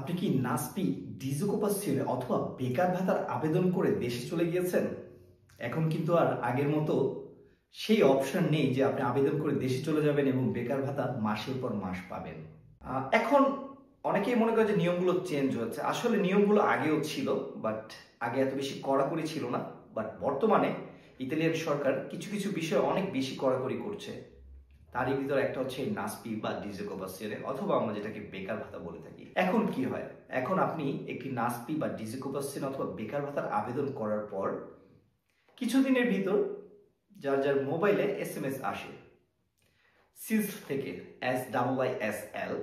আপনি কি নাসপি, ডিজিকোপাসিওনে অথবা বেকার ভাতার আবেদন করে দেশে চলে গিয়েছেন? এখন কিন্তু আর আগের মতো সেই অপশন নেই যে আপনি আবেদন করে দেশে চলে যাবেন এবং বেকার ভাতা মাসের পর মাস পাবেন। এখন অনেকেই মনে করে যে নিয়মগুলো চেঞ্জ হচ্ছে। আসলে নিয়মগুলো আগেও ছিল, বাট আগে এত বেশি কড়াকড়ি ছিল না। বাট বর্তমানে ইতালিয়ান সরকার কিছু কিছু বিষয়ে অনেক বেশি কড়াকড়ি করছে। তারই ভিতরে একটা হচ্ছে নাসপি বা ডিজিকোপাসিওনে অথবা আমরা যেটাকে বেকার ভাতা বলে থাকি। এখন কি হয়, এখন আপনি একটি নাসপি বা ডিজিকোপাসিওনে অথবা বেকার ভাতার আবেদন করার পর কিছুদিনের ভিতর যার যার মোবাইলে SMS আসে সিস থেকে SIISL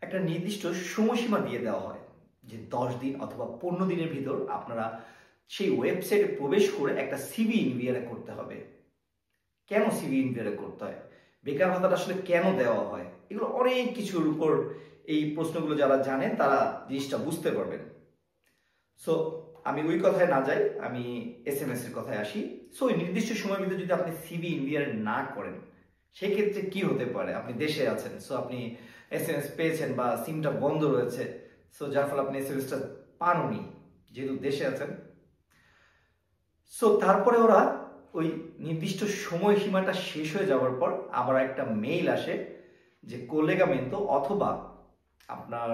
একটা নির্দিষ্ট সময়সীমা দিয়ে দেওয়া হয় যে 10 দিন অথবা 15 দিনের ভিতর আপনারা সেই ওয়েবসাইটে প্রবেশ করে একটা সিভি ইনভিয়ারে করতে হবে। কেন সিভি ইনভিয়ারে করতে হয়, বেকার ভাতাটা আসলে কেন দেওয়া হয়, এগুলো অনেক কিছুর উপর এই প্রশ্নগুলো যারা জানেন তারা জিনিসটা বুঝতে পারবেন। সো আমি ওই কথায় না যাই, আমি SMS এর কথায় আসি। সো ওই নির্দিষ্ট সময়ের ভিতরে যদি আপনি সিভি ইনভিয়ার না করেন সেক্ষেত্রে কি হতে পারে, আপনি দেশে আছেন, সো আপনি SMS পেয়েছেন বা সিমটা বন্ধ রয়েছে, সো যার ফলে আপনি SMSটা পাননি যেহেতু দেশে আছেন। সো তারপরে ওরা ওই নির্দিষ্ট সময়সীমাটা শেষ হয়ে যাওয়ার পর আবার একটা মেইল আসে যে কোলেগামেন্তো অথবা আপনার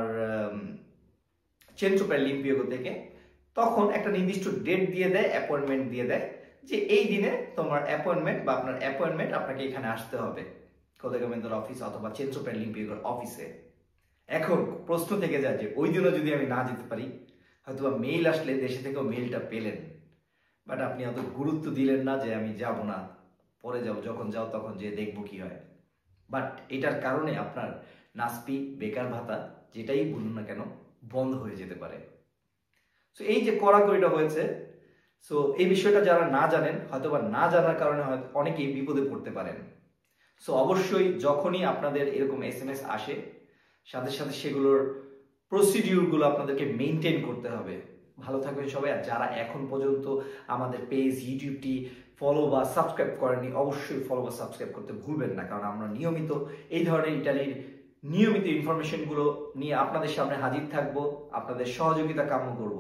চেন্ট্রো per l'impiego থেকে, তখন একটা নির্দিষ্ট ডেট দিয়ে দেয়, অ্যাপয়েন্টমেন্ট দিয়ে দেয় যে এই দিনে তোমার অ্যাপয়েন্টমেন্ট বা আপনার অ্যাপয়েন্টমেন্ট আপনাকে এখানে আসতে হবে কোলেগামেন্তোর অফিস অথবা চেন্ট্রো per l'impiegোর অফিসে। এখন প্রশ্ন থেকে যায় যে ওই দিনও যদি আমি না যেতে পারি, হয়তো মেইল আসলে দেশে থেকেও মেইলটা পেলেন, বাট আপনি অত গুরুত্ব দিলেন না যে আমি যাব না, পরে যাব, যখন যাও তখন যে দেখবো কি হয়। বাট এটার কারণে আপনার নাসপি, বেকার ভাতা যেটাই বলুন না কেন বন্ধ হয়ে যেতে পারে। সো এই যে কড়াকড়িটা হয়েছে, সো এই বিষয়টা যারা না জানেন হয়তো বা না জানার কারণে হয়তো অনেকেই বিপদে পড়তে পারেন। সো অবশ্যই যখনই আপনাদের এরকম SMS আসে সাথে সাথে সেগুলোর প্রসিডিউরগুলো আপনাদেরকে মেনটেন করতে হবে। ভালো থাকবেন সবাই। আর যারা এখন পর্যন্ত আমাদের পেজ ইউটিউবটি ফলো বা সাবস্ক্রাইব করেননি, অবশ্যই ফলো বা সাবস্ক্রাইব করতে ভুলবেন না, কারণ আমরা নিয়মিত এই ধরনের ইটালির নিয়মিত ইনফরমেশনগুলো নিয়ে আপনাদের সামনে হাজির থাকবো, আপনাদের সহযোগিতা কামনা করব।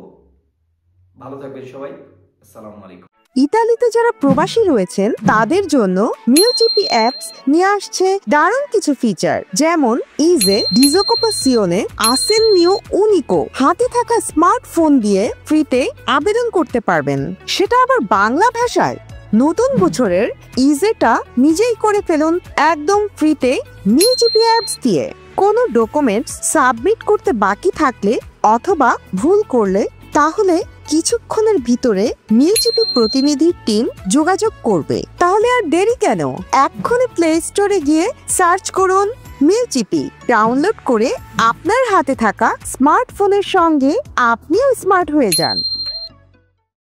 ভালো থাকবেন সবাই, আসসালামু আলাইকুম। ইতালিতে যারা প্রবাসী রয়েছেন তাদের জন্য মিউজিপি অ্যাপস নিয়ে আসছে দারুণ কিছু ফিচার, যেমন ইজে ডিজিকোপাসিওনে আসেননিও উনিকো। হাতে থাকা স্মার্টফোন দিয়ে ফ্রিতে আবেদন করতে পারবেন, সেটা আবার বাংলা ভাষায়। নতুন বছরের ইজেটা নিজেই করে ফেলুন একদম ফ্রিতে মিউজিপি অ্যাপস দিয়ে। কোনো ডকুমেন্টস সাবমিট করতে বাকি থাকলে অথবা ভুল করলে তাহলে কিছুক্ষণের ভিতরে মিউজিপি প্রতিনিধির টিম যোগাযোগ করবে। তাহলে আর দেরি কেন, এক্ষুনি প্লে স্টোরে গিয়ে সার্চ করুন মিউজিপি, ডাউনলোড করে আপনার হাতে থাকা স্মার্টফোনের সঙ্গে আপনিও স্মার্ট হয়ে যান।